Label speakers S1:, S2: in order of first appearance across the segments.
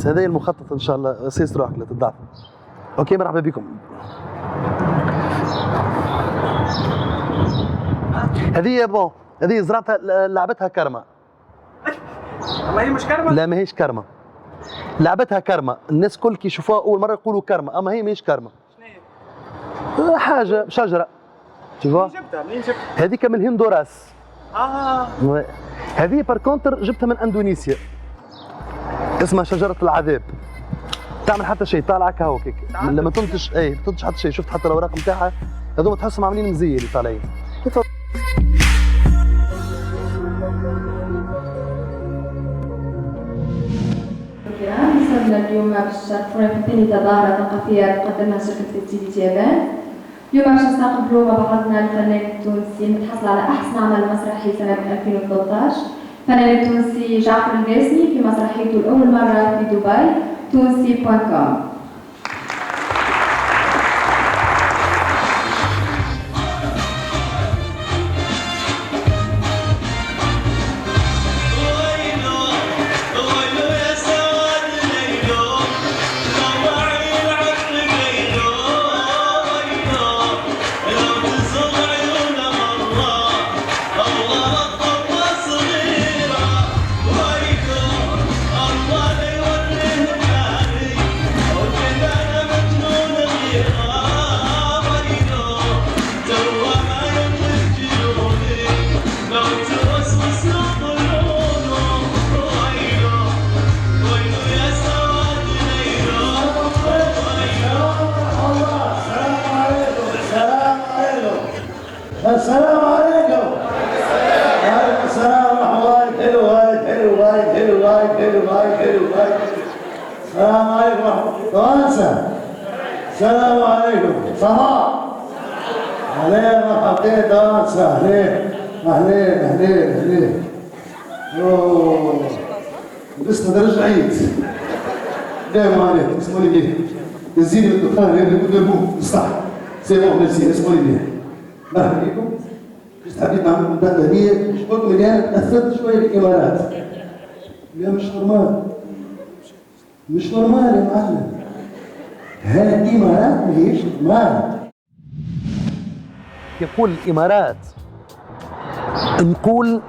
S1: المخطط، هذا المخطط ان شاء الله سيس روحك لا تضعف. اوكي مرحبا بكم. هذه بون هذه زرعتها لعبتها كرمه.
S2: ما هي مش كرمه؟
S1: لا ماهيش كرمه. لعبتها كرمه، الناس كل كي يشوفوها اول مره يقولوا كرمه، اما هي ماهيش كرمه.
S2: شنو هي؟
S1: حاجه شجره.
S2: منين جبتها؟ منين جبتها؟
S1: هذيك من الهندوراس.
S2: اه
S1: هذه بار كونتر جبتها من اندونيسيا. اسمها شجره العذاب. تعمل حتى شيء طالعه كهو هيك لما تنتج ما تنتج حتى شيء. شفت حتى الاوراق نتاعها هذوما تحسهم عاملين مزيه اللي طالعين.
S3: وصلنا اليوم باش تفرجنا في ثاني تظاهرة ثقافية تقدمها شركة تيدي اليابان. اليوم باش نستقبلوا مع بعضنا الفنان التونسي المتحصل على أحسن عمل مسرحي سنة 2013، الفنان التونسي جعفر القاسمي في مسرحيته لأول مرة في دبي تونسي.com.
S4: السلام عليكم. وعليكم السلام ورحمة الله. حلو وايد حلو وايد حلو وايد حلو وايد حلو وايد. السلام عليكم ورحمة الله. توانسة. السلام عليكم. صباح. أهلين مرحبتين توانسة. أهلين أهلين أهلين أهلين. أوه لبسنا درج عيد. دايما عليك اسمه لي بيه. تزيد الدخان غير اللي قدامه صح. سي بون ميرسي اسمه لي بيه. مرحبا بكم. بس حبيت نعمل لكم دقة هدية نشكركم اللي أنا تأثرت شوية بالإمارات. لا مش نورمال. مش نورمال يا معلم. هذه الإمارات ماهيش نورمال.
S1: يقول الإمارات نقول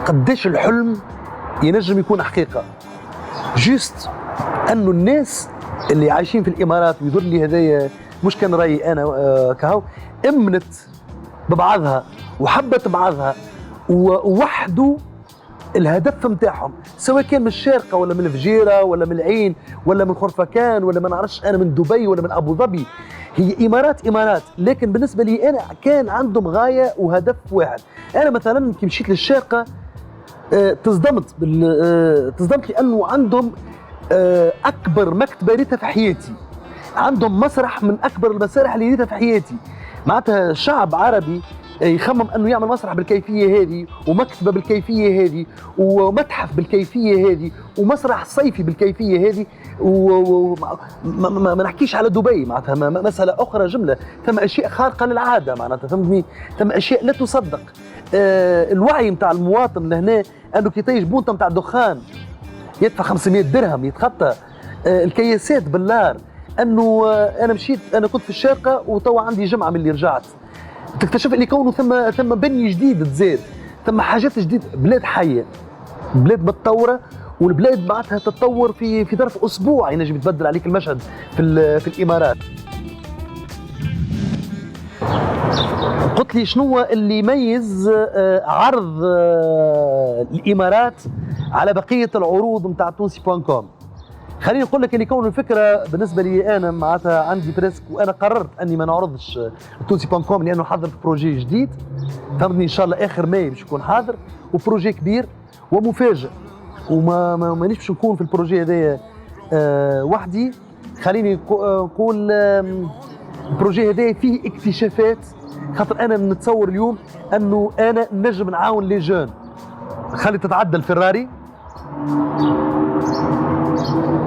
S1: قديش الحلم ينجم يكون حقيقة. جيست أنه الناس اللي عايشين في الإمارات ويظهر لي هذايا مش كان رأيي أنا كهو أمنت ببعضها وحبت بعضها ووحدوا الهدف نتاعهم، سواء كان من الشارقة ولا من الفجيرة ولا من العين ولا من خرفكان ولا ما نعرفش أنا من دبي ولا من أبو ظبي. هي إمارات لكن بالنسبة لي أنا كان عندهم غاية وهدف واحد. أنا مثلا كي مشيت للشارقة تصدمت لأنه عندهم أكبر مكتبة ريتها في حياتي. عندهم مسرح من أكبر المسارح اللي ريتها في حياتي. معناتها شعب عربي يخمم انه يعمل مسرح بالكيفيه هذه ومكتبه بالكيفيه هذه ومتحف بالكيفيه هذه ومسرح صيفي بالكيفيه هذه وما نحكيش على دبي معناتها مساله اخرى جمله. ثم اشياء خارقه للعاده معناتها فهمتني. ثم اشياء لا تصدق. الوعي نتاع المواطن لهنا انه كي تيجي بونطه نتاع دخان يدفع 500 درهم يتخطى. الكياسات باللار انه انا كنت في الشارقه وتوا عندي جمعه من اللي رجعت تكتشف اللي كونه ثم بني جديد تزاد، ثم حاجات جديده. بلاد حيه، بلاد متطوره، والبلاد بعدها تتطور في ظرف اسبوع ينجم يتبدل عليك المشهد في الامارات. قلت لي شنو اللي يميز عرض الامارات على بقيه العروض نتاع تونسي.com. خليني نقول لك اللي كون الفكره بالنسبه لي انا معناتها عندي بريسك وانا قررت اني ما نعرضش تونسي.com لانه حاضر في بروجي جديد فهمتني. ان شاء الله اخر ماي باش يكون حاضر وبروجي كبير ومفاجئ وما مانيش باش نكون في البروجي هذايا وحدي. خليني نقول البروجي هذايا فيه اكتشافات خاطر انا نتصور اليوم انه انا نجم نعاون لي جون. خلي تتعدى الفيراري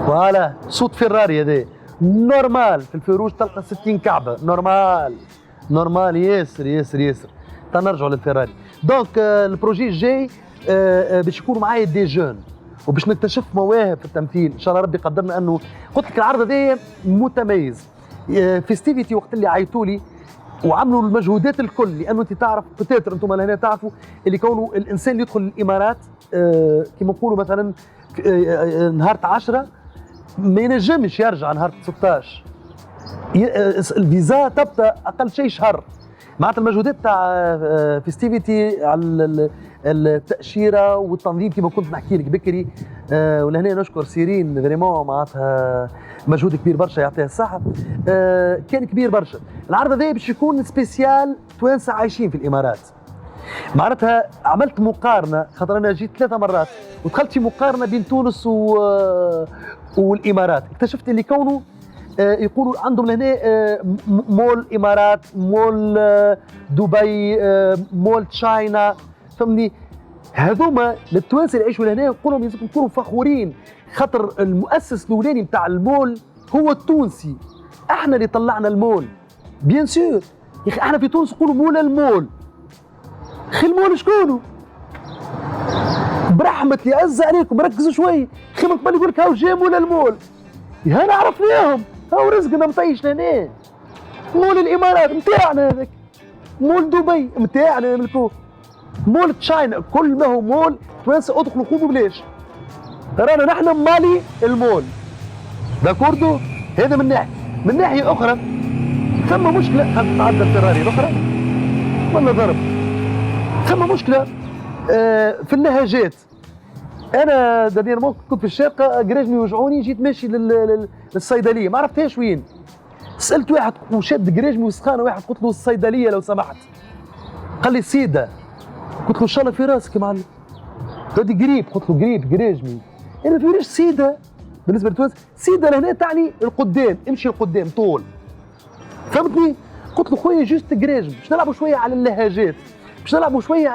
S1: فوالا صوت فيراري هذا نورمال في الفروج تلقى 60 كعبه نورمال ياسر تنرجعوا للفيراري. دونك البروجي الجاي باش يكونوا معايا دي جون وباش نكتشف مواهب في التمثيل ان شاء الله ربي قدرنا. انه قلت لك العرض هذا متميز. فيستيفيتي وقت اللي عيطوا لي وعملوا المجهودات الكل، لانه انت تعرف بتاتر انتم لهنا تعرفوا اللي كونه الانسان اللي يدخل الامارات كما نقولوا مثلا نهار 10 ما ينجمش يرجع نهار 16. الفيزا تبدا اقل شيء شهر. معناتها المجهودات تاع فيستيفيتي على التاشيره والتنظيم كما كنت نحكي لك بكري. ولهنا نشكر سيرين فريمون، معناتها مجهود كبير برشا يعطيها الصحه. كان كبير برشا. العرض هذا باش يكون سبيسيال توانسه عايشين في الامارات. معناتها عملت مقارنه، خاطر انا جيت 3 مرات ودخلت في مقارنه بين تونس والامارات. اكتشفت اللي كونه يقولوا عندهم لهنا مول الامارات، مول دبي، مول تشاينا، فهمني. هذوما للتوانسه اللي يعيشوا لهنا نقول لهم يكونوا فخورين، خاطر المؤسس الاولاني نتاع المول هو التونسي. احنا اللي طلعنا المول بيان سور. يا اخي احنا في تونس نقولوا مول المول. اخي المول شكونه؟ برحمة يعز عليكم ركزوا شوي. اخي من قبل يقول لك هاو جا مول المول، يا انا عرفناهم، هاو رزقنا مطيش لهنا. مول الامارات نتاعنا هذاك، مول دبي نتاعنا نملكوه، مول تشاينا، كل ما هو مول توانسه ادخلوا خذوا بلاش. رانا نحن مالي المول داكوردو. هذا من ناحيه. من ناحيه اخرى ثم مشكله. خلت تعدى الفيراري الاخرى ولا ضرب. ثم مشكله في اللهجات. انا دانييرمون كنت في الشارقه قراجمي يوجعوني، جيت ماشي للصيدليه ما عرفتهاش وين. سالت واحد وشاد قراجمي وسخانه، واحد قلت له الصيدليه لو سمحت. قال لي سيده. قلت له ان شاء الله في راسك يا معلم. قال لي قريب. قلت له قريب قراجمي. انا ما فيش سيده بالنسبه لتونس. سيده لهنا تعني القدام، امشي القدام طول، فهمتني؟ قلت له خويا جوست قراجمي، باش نلعبوا شويه على اللهجات، باش نلعبوا شويه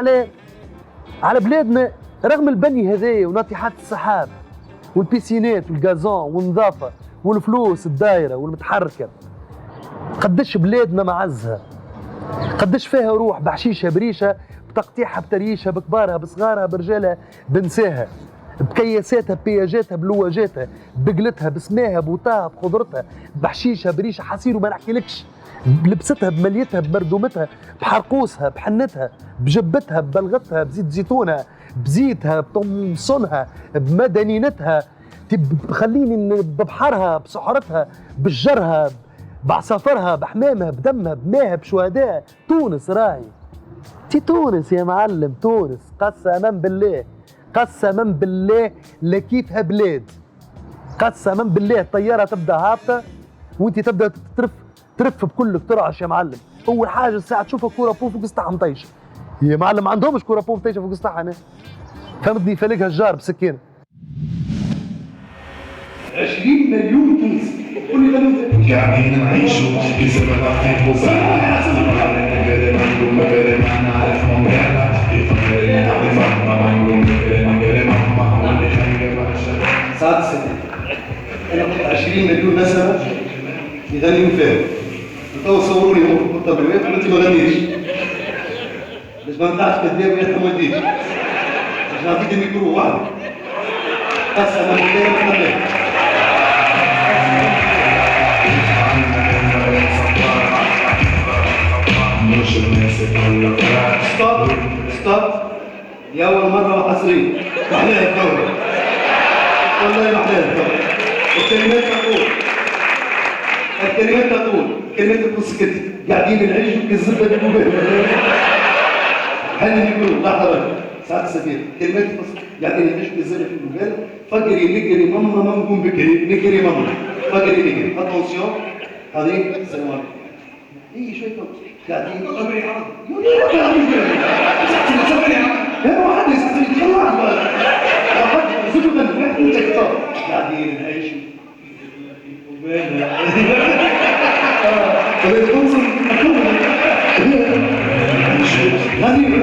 S1: على بلادنا، رغم البني هذايا وناطحات السحاب والبيسينات والغازون والنظافه والفلوس الدايره والمتحركه. قداش بلادنا معزها، قداش فيها روح، بحشيشها بريشه، بتقطيعها بتريشها، بكبارها بصغارها، برجالها بنساها، بكياساتها ببياجاتها بلواجاتها، بقلتها بسماها بوطاها بخضرتها، بحشيشها بريشه حصير وما نحكيلكش، بلبستها بمليتها بمردومتها بحرقوسها بحنتها بجبتها ببلغتها بزيت زيتونها بزيتها بطمصنها بمدنينتها، بخليني ببحرها بسحرتها بشجرها بعصافرها بحمامها بدمها بماها بشهداء. تونس راهي تي تونس يا معلم، تونس قسما بالله، قسما بالله لكيفها بلاد، قسما بالله. الطياره تبدا هابطه وانت تبدا ترف بكلك ترعش يا معلم. اول حاجه الساعه تشوفها كوره بو فوق سطح مطيشه يا معلم، ما عندهمش كوره بو مطيشه فوق سطح هنا، فهمتني؟ فلقها الجار بسكينه.
S4: 20 مليون تونسي كل ده قاعدين نعيشوا في زمن عقيم وبعد ساعات سنة أنا قلت 20 مليون نسمة يغنيوا فيها. تو صوروني هو بالطبيعيات وأنت ما غنيتش. باش ما نطلعش كذاب ويا ما نديرش. باش نعطيك الميكرو واحد. قسما بالله ما نخليك. ستوب يا أول مرة وحصرية محلاها الثورة والله محلاها الثورة. الكلمات تقول كلمات القصة قاعدين نعيشوا كالزبدة بالمبالغ. حنا نقولوا لحظة ساعات سفير كلمات القصة قاعدين نعيشوا كالزبدة بالمبالغ. فقري نقري ماما ما نقوم بكري نقري ماما فقري نقري اتونسيون هذه السلام عليكم. اي شوي قاعدين صبري عرض هذا واحد يسحب لي واحد واحد زبدة واحد قاعدين نعيشوا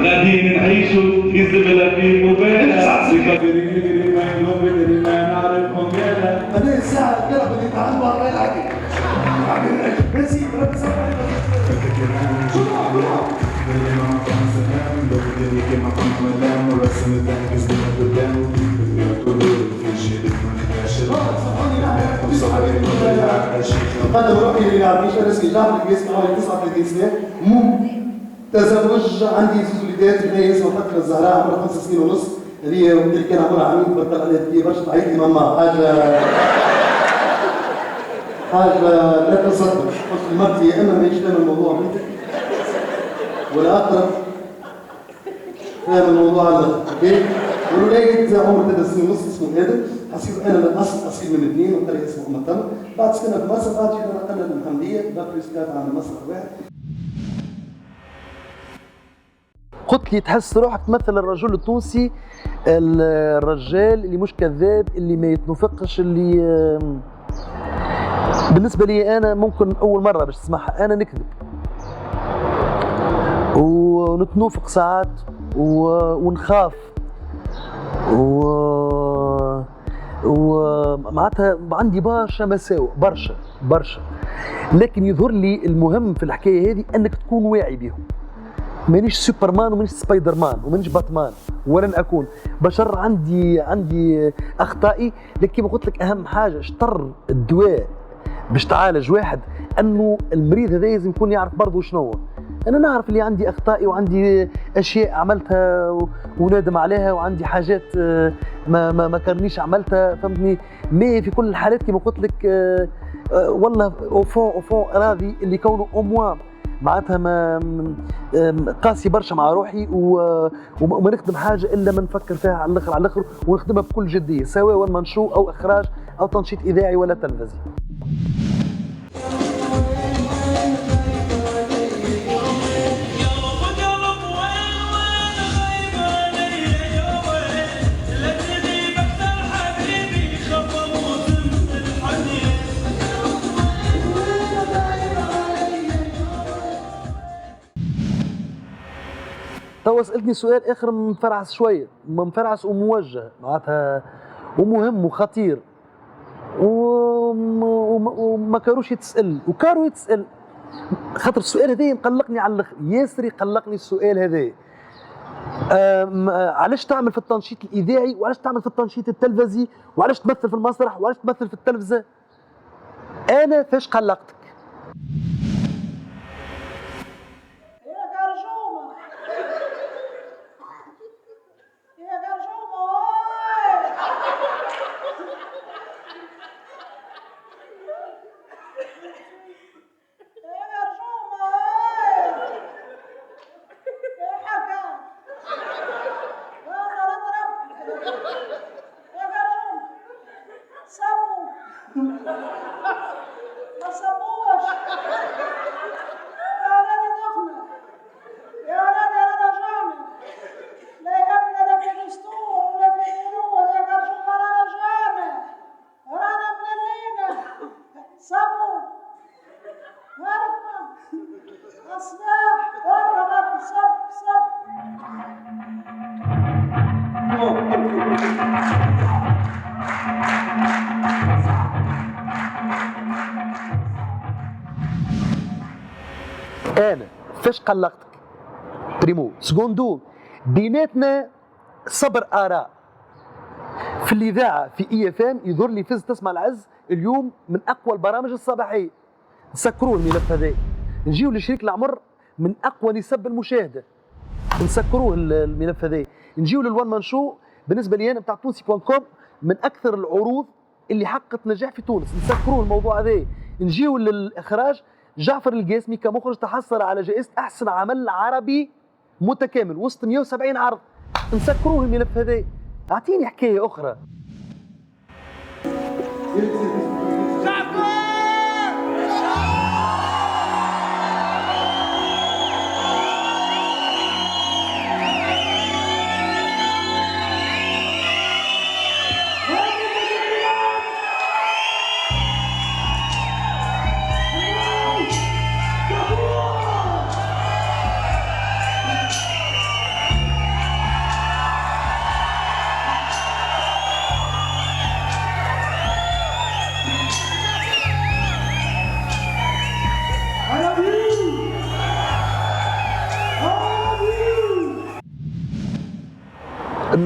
S5: غاديين نعيشوا في زبلة في مبالغة ما نعرفهم يالا.
S4: هذه الساعة القلب اللي تعلموا على غير العقل. بس يبرز
S5: شو
S4: قدم روحي اللي يعرفنيش انا اسمي جعفر القاسمي حوالي 39 سنه تزوج عندي زوج وليدات بنيه اسمها فاطمه الزهراء عمرها 5 سنين ونص هذه اللي كان عمرها عميد بطل عليها تبكي برشا تعيط لي ماما حاجه لا تصدق قلت لمرتي يا اما ماهيش فاهمه الموضوع بنتك ولا اقرب فاهم الموضوع على الاخر والولاد عمره 3 سنين ونص اسمه ادم حسيت انا من الاصل اصيل من اثنين وقريه اسمه ام التمر بعد سكننا في مصر بعد جينا نقلنا للمحمديه بكري سكات عند مصر واحد
S1: قلت لي تحس روحك تمثل الرجل التونسي الرجال اللي مش كذاب اللي ما يتنفقش اللي بالنسبه لي انا ممكن اول مره باش تسمعها انا نكذب ونتنوفق ساعات ونخاف ومعناتها عندي برشا مساوئ برشا لكن يظهر لي المهم في الحكايه هذه انك تكون واعي بهم. مانيش سوبرمان ومانيش سبايدر مان ومانيش باتمان ولن اكون بشر عندي اخطائي لكن كما قلت لك اهم حاجه شطر الدواء باش تعالج واحد انه المريض هذا لازم يكون يعرف برضه شنو انا نعرف اللي عندي اخطائي وعندي اشياء عملتها ونادم عليها وعندي حاجات ما كرنيش عملتها فهمتني مي في كل الحالات كما قلت لك والله اوفون راضي اللي كونه اموا معناتها ما قاسي برشا مع روحي وما نخدم حاجه الا ما نفكر فيها على الاخر ونخدمها بكل جديه سواء منشور او اخراج او تنشيط اذاعي ولا تلفزي. توا سألتني سؤال آخر منفرعس شوية منفرعس وموجه معناتها ومهم وخطير وما كاروش يتسأل وكارو يتسأل خاطر السؤال هذا مقلقني على الآخر ياسر يقلقني السؤال هذا علاش تعمل في التنشيط الإذاعي وعلاش تعمل في التنشيط التلفزي وعلاش تمثل في المسرح وعلاش تمثل في التلفزة أنا فاش قلقتك أنا فاش قلقتك بريمو سكوندو بيناتنا صبر آراء في الإذاعة في إي اف ام يظهر لي فز تسمع العز اليوم من أقوى البرامج الصباحية نسكروه الملف هذا نجيو لشريك العمر من أقوى نسب المشاهدة نسكروه الملف هذا نجيو للوان مان شو بالنسبة لي أنا بتاع تونسي.com من أكثر العروض اللي حققت نجاح في تونس نسكروه الموضوع هذا نجيو للإخراج جعفر القاسمي كمخرج تحصل على جائزة أحسن عمل عربي متكامل وسط 170 عرض نسكروه الملف هذا أعطيني حكاية أخرى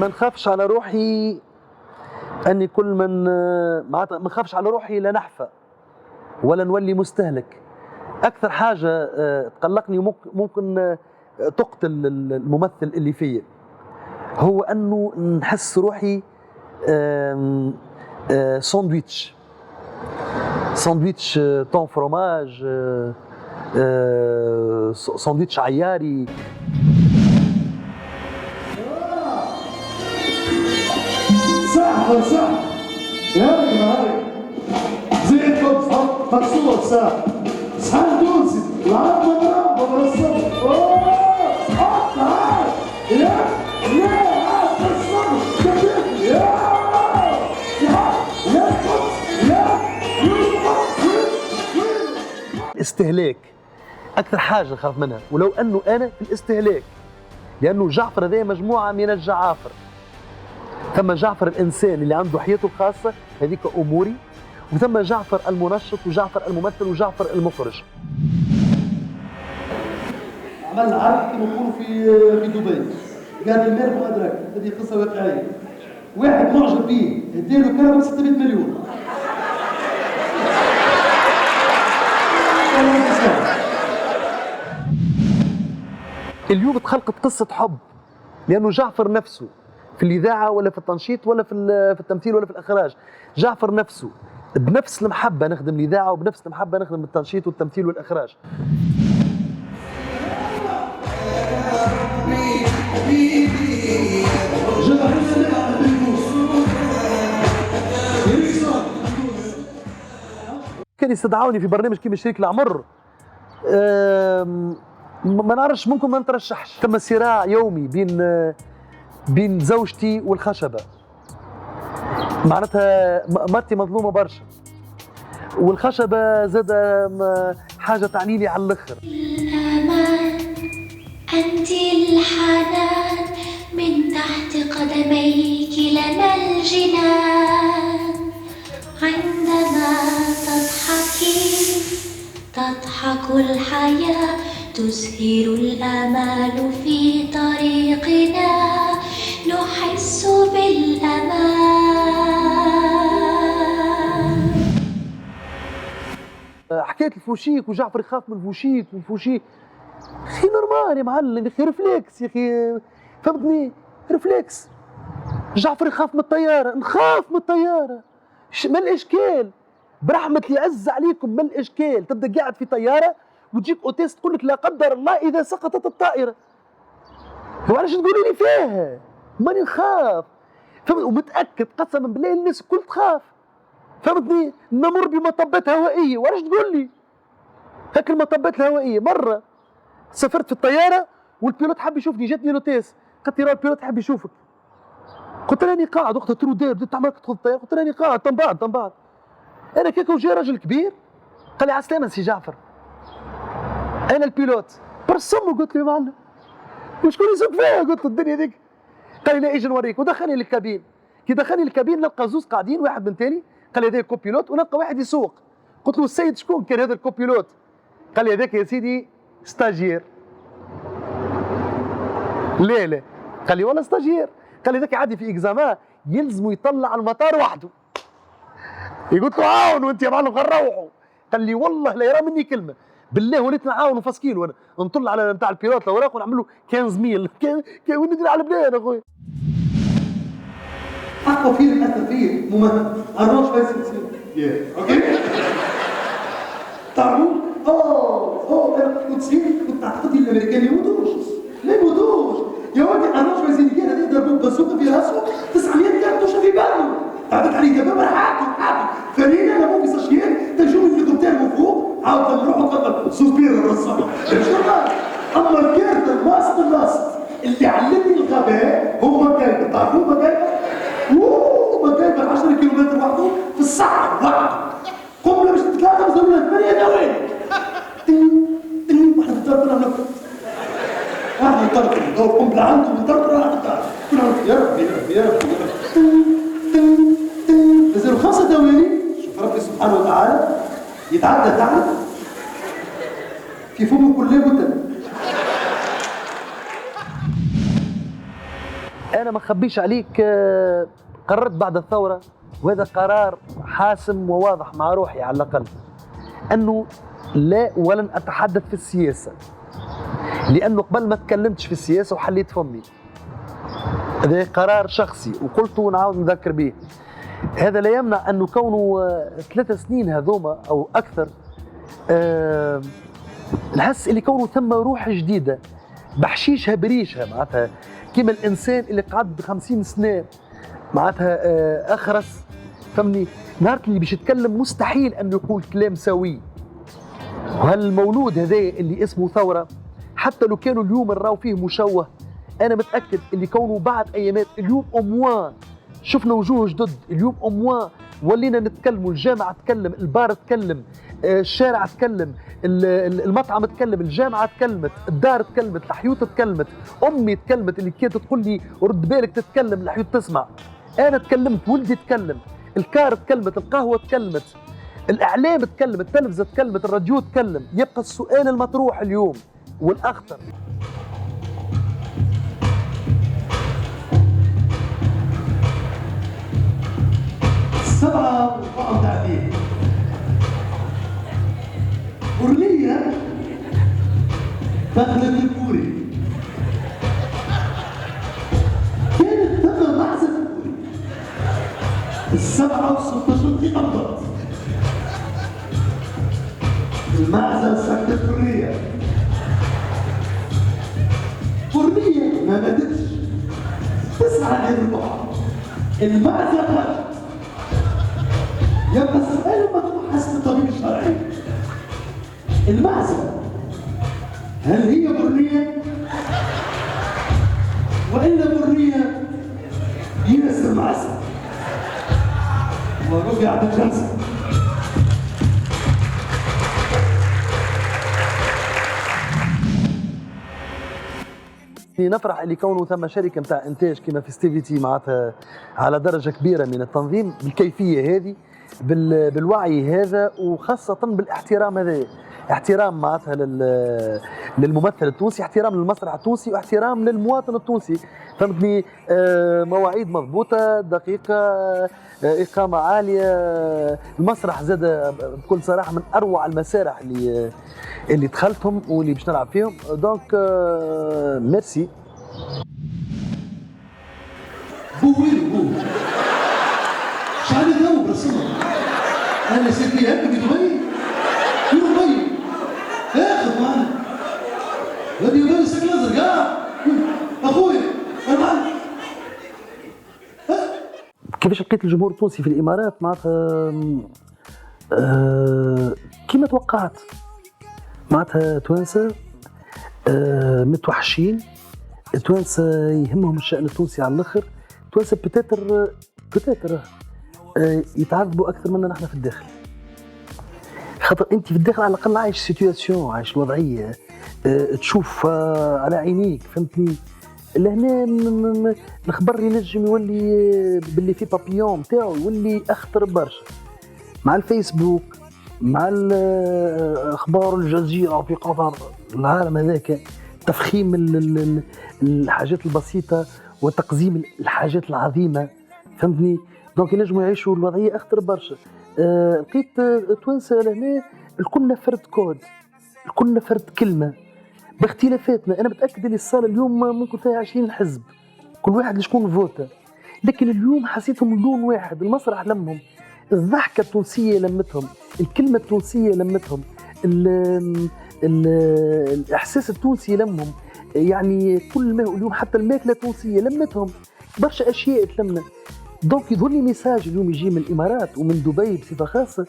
S1: ما نخافش على روحي اني كل من معناتها ما نخافش على روحي لا نحفى ولا نولي مستهلك. اكثر حاجه تقلقني ممكن تقتل الممثل اللي فيا هو انه نحس روحي ساندويتش طون فروماج، ساندويتش عياري.
S4: صح صح يا راجل هاي زي كنت مكسور صح صح تونسي العرب مرة وبرصب تعال يا
S1: الاستهلاك اكثر حاجه نخاف منها، ولو انه انا في الاستهلاك، لانه جعفر هذه مجموعه من الجعافر. ثم جعفر الانسان اللي عنده حياته الخاصه هذيك اموري، وثم جعفر المنشط وجعفر الممثل وجعفر المخرج.
S4: عملنا عرض كما نقولوا في دبي، قال المير مؤدرك، هذه قصه واقعيه. واحد معجب بيه اديله كرم 600 مليون.
S1: اليوم تخلقت قصه حب، لانه جعفر نفسه في الاذاعه ولا في التنشيط ولا في التمثيل ولا في الاخراج، جعفر نفسه بنفس المحبه نخدم الاذاعه وبنفس المحبه نخدم التنشيط والتمثيل والاخراج. كان يستدعوني في برنامج كيما شريك العمر، ما نعرفش ممكن ما نترشحش. ثم صراع يومي بين زوجتي والخشبه، معناتها مرتي مظلومه برشا، والخشبه زاد حاجه تعني لي على الاخر.
S6: الأمان أنت الحنان من تحت قدميك لنا الجنان، عندما تضحك الحياة تزهر الأمال في طريقنا، نحس بالأمان.
S1: حكايه الفوشيك وجعفر يخاف من الفوشيك والفوشيك، اخي نورمال يا معلم، يا اخي ريفلكس يا اخي، فهمتني؟ ريفلكس. جعفر يخاف من الطياره، نخاف من الطياره، ما الاشكال؟ برحمة اللي عز عليكم ما الاشكال؟ تبدا قاعد في طياره وتجيك اوتيست تقول لك لا قدر الله اذا سقطت الطائره. وعلاش تقولوا لي فيها؟ ماني نخاف، فهمت؟ ومتاكد قسما بالله الناس الكل تخاف، فهمتني؟ نمر بمطبات هوائيه، وعلاش تقول لي؟ هاك المطبات الهوائيه، مره سافرت في الطياره والبيلوت حب يشوفني، جاتني لوتيس قالت لي راه البيلوت حب يشوفك. قلت لها راني قاعد، وقتها ترو دار بديت تعمل تدخل الطياره، قلت لها راني قاعد تنبعد. انا كيك وجا راجل كبير قال لي على السلامه سي جعفر، انا البيلوت برسمه. قلت له معلم وشكون يسوق فيها؟ قلت له الدنيا ذيك. قال لي لا اجي نوريك، ودخلني للكابين. كي دخلني للكابين نلقى زوز قاعدين، واحد من تالي قال لي هذا كوبيلوت، ونلقى واحد يسوق. قلت له السيد شكون كان هذا الكوبيلوت؟ قال لي هذاك يا سيدي ستاجير. لا قال لي والله ستاجير. قال لي ذاك عادي في اكزامان يلزموا يطلع على المطار وحده. قلت له عاون وانت يا معلم خل نروحوا. قال لي والله لا يرى مني كلمه، بالله وليت نعاون وفاسكيل، وانا نطل على نتاع البيلوت الاوراق ونعمل له 15 ميل وندير على بلاد اخويا.
S4: اقوى فيلم اثر فيه ممثل الروش فايز اوكي؟ تعرفوا؟ انا كنت صغير كنت تعتقد الامريكان يموتوش، لا يموتوش يا ولدي. الروش فايز هذا يضربوا بازوكا في راسه 900 كارتوشه في باله، تعبت عليه دابا حاطه فرينا لا مو في ساشيات تنشوف الهليكوبتر من فوق عاود نروحوا قبل سوسبير الرصاصه. اما الكارت الماست اللي علمني الغباء هو مكايبه. تعرفوا مكايبه؟ مكايبه 10 كيلومتر وحده في الصحراء وحده، قنبله مش 3 مزولة 8 دوالي. واحده تطرطر على واحده تطرطر دور قنبله عنده تطرطر على يا ربي يا ربي نزلوا 5 دوالي. شوف ربي سبحانه وتعالى يتعدى تعب في فمه كله بتن.
S1: انا ما نخبيش عليك، قررت بعد الثورة، وهذا قرار حاسم وواضح مع روحي على الأقل، أنه لا ولن أتحدث في السياسة، لأنه قبل ما تكلمتش في السياسة وحليت فمي. هذا قرار شخصي وقلت ونعاود نذكر به. هذا لا يمنع أنه كونه 3 سنين هذوما أو أكثر نحس اللي كونه ثم روح جديدة بحشيشها بريشها، معناتها كيما الإنسان اللي قعد 50 سنة معناتها أخرس، فهمني، نهار اللي باش يتكلم مستحيل أنه يقول كلام سوي. وهالمولود هذا اللي اسمه ثورة، حتى لو كانوا اليوم نراو فيه مشوه، أنا متأكد اللي كونه بعد أيامات اليوم أموان شفنا وجوه جدد، اليوم أموان ولينا نتكلموا، الجامعة تكلم، البار تكلم، الشارع تكلم، المطعم تكلم، الجامعة تكلمت، الدار تكلمت، الحيوط تكلمت، أمي تكلمت اللي كانت تقول لي ورد بالك تتكلم الحيوط تسمع، أنا تكلمت، ولدي تكلم، الكار تكلمت، القهوة تكلمت، الإعلام تكلم، التلفزة تكلمت، الراديو تكلم. يبقى السؤال المطروح اليوم والأخطر،
S4: السبعة وقام تعديل ورنية دخلت الكوري، كانت ثم محزن الكوري 7:16 دقيقة بالضبط. المعزة سكتت ورنية، ورنية ما ماتتش، تسعى هذه البحر، المعزة خرجت. يبقى السؤال مطروح حسب الطبيب الشرعي، المعزة هل هي برنية وإلا برنية ياسر معزة ورجع بالجلسة؟
S1: نفرح اللي كونه ثم شركة متاع إنتاج كما فيستيفيتي معناتها على درجة كبيرة من التنظيم بالكيفية هذه، بالوعي هذا، وخاصة بالاحترام هذا، احترام معناتها للممثل التونسي، احترام للمسرح التونسي، واحترام للمواطن التونسي، فهمتني. مواعيد مضبوطة، دقيقة، إقامة عالية، المسرح زاد بكل صراحة من أروع المسارح اللي دخلتهم واللي باش نلعب فيهم. دونك ميرسي.
S4: بويلو شعبي ذوب رسمه، أنا سيدي هكا في دبي، في دبي آخذ معنا غادي يبان ساك الأزرق. أخويا المعلم.
S1: كيفاش لقيت الجمهور التونسي في الإمارات؟ معناتها كيما توقعت، معناتها توانسة متوحشين، توانسة يهمهم الشأن التونسي على الآخر، توانسة بتاتر يتعذبوا أكثر منا نحن في الداخل، خاطر أنت في الداخل على الأقل عايش سيتواسيون، عايش الوضعية، تشوف على عينيك، فهمتني. لهنا الخبر ينجم يولي باللي في بابيون نتاعو يولي أخطر برشا مع الفيسبوك، مع اخبار الجزيره في قطر، العالم هذاك، تفخيم الحاجات البسيطه وتقزيم الحاجات العظيمه، فهمتني. دونك ينجموا يعيشوا الوضعيه اخطر برشا. لقيت توانسه لهنا الكلنا فرد كود، الكلنا فرد كلمه باختلافاتنا. انا متاكد اللي الصاله اليوم ممكن فيها 20 حزب، كل واحد شكون فوتا، لكن اليوم حسيتهم لون واحد، المسرح لمهم، الضحكة التونسية لمتهم، الكلمة التونسية لمتهم، الإحساس التونسي لمهم، يعني كل ما اليوم حتى الماكلة التونسية لمتهم، برشا أشياء تلمنا. دونك يظهر لي ميساج اليوم يجي من الإمارات ومن دبي بصفة خاصة،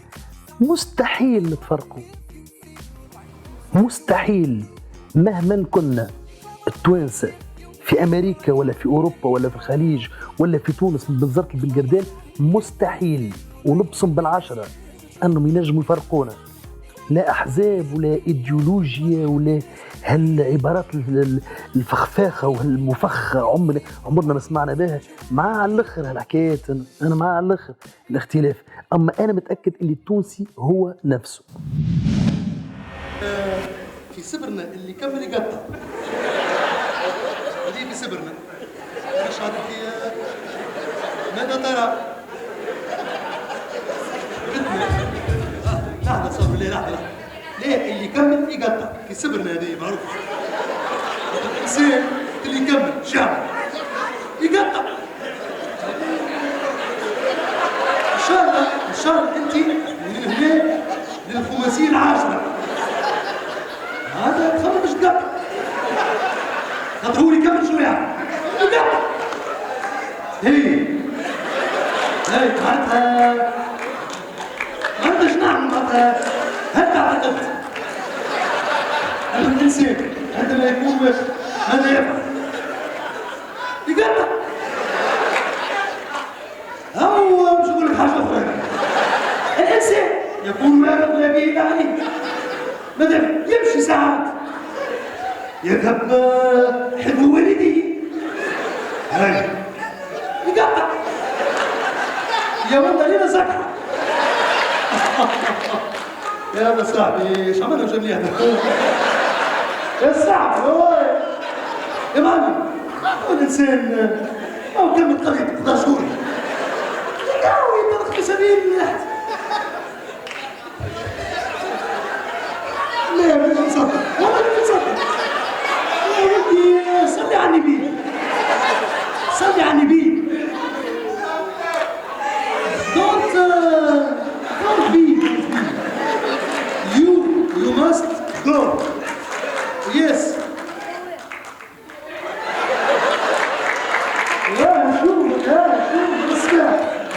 S1: مستحيل نتفرقوا، مستحيل مهما كنا التوانسة في أمريكا ولا في أوروبا ولا في الخليج ولا في تونس بالضبط بالقردان، مستحيل ونبصم بالعشرة أنهم ينجموا يفرقونا، لا أحزاب ولا إيديولوجيا ولا هالعبارات الفخفاخة والمفخة عمرنا ما سمعنا بها. مع على الآخر هالحكايات، أنا مع على الآخر الاختلاف، أما أنا متأكد أن التونسي هو نفسه.
S4: في سبرنا اللي كمل يقطع، هذه في سبرنا مش هذه ماذا ترى؟ لحظة صبر ليه لحظة. ليه اللي يكمل يقطع كي صبرنا هذه معروف. الإنسان اللي يكمل شعب يقطع. إن شاء الله أنت من هنا للخماسية العاشرة. هذا تخمم باش تقطع. خاطر هو اللي يكمل شنو يعني؟ يقطع. هي معناتها شنو نعمل معناتها؟ هل تعتقد أن الإنسان عندما يكون واحد ماذا يفعل؟ يقطع. أو باش نقول لك حاجة أخرى. الإنسان يكون واقف لا بعيد عليه. ماذا يمشي ساعات. يذهب حذو والديه. هاي يقطع. يا ولد علينا زكرة. يا هذا صاحبي ايش عملنا جميع هذا؟ يا صاحبي والله يا معلم الانسان او كلمة قريب 11 شهور يقاوي يطلق في سبيل الله. لا مش نصدق والله مش نصدق. يا ولدي صلي على النبي صلي على النبي. Don't be. You must go. Yes. لا شوف اسمع.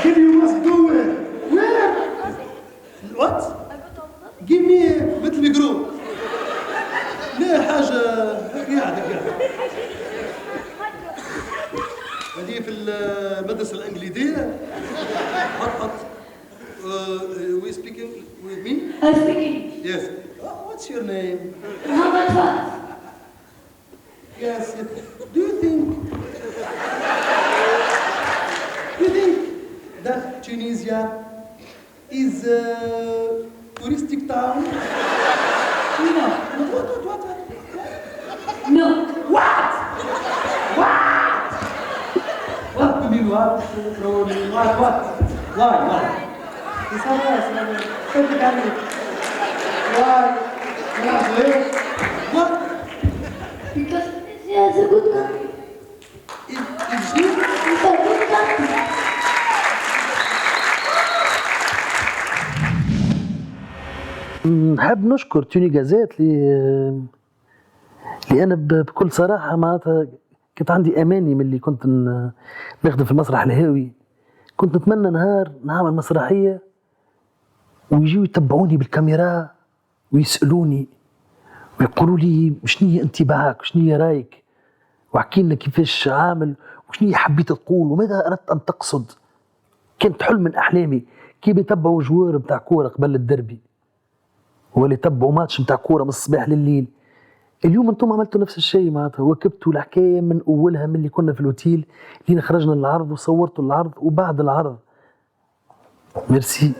S4: Give you must go where? Where? What? Give me مثل ميكرو. لا حاجة قاعد. هذه في المدرسة الإنجليزية. حط. We speaking with me?
S3: I'm speaking.
S4: Yes. What's your name?
S3: Muhammad Faz.
S4: Yes. Do you think that Tunisia is a touristic town? No. What?
S3: No.
S4: What? What do you mean what? What? Why? What?
S3: Because Tunisia is a good country.
S4: Is she?
S3: It's a good country.
S1: نحب نشكر توني جازات لأن بكل صراحة معناتها كانت عندي أماني من اللي كنت نخدم في المسرح الهاوي. كنت نتمنى نهار نعمل مسرحية ويجيو يتبعوني بالكاميرا ويسألوني ويقولوا لي شنو هي انطباعك وشنو هي رايك واحكي لنا كيفاش عامل وشنو هي حبيت تقول وماذا أردت أن تقصد. كانت حلم من أحلامي كيف يتبعوا جوار بتاع كورة قبل الدربي ولا يتبعوا ماتش بتاع كورة من الصباح لليل. اليوم انتم عملتوا نفس الشيء معناتها وكبتوا الحكايه من اولها من اللي كنا في الاوتيل لين خرجنا للعرض وصورتوا العرض وبعد العرض. ميرسي.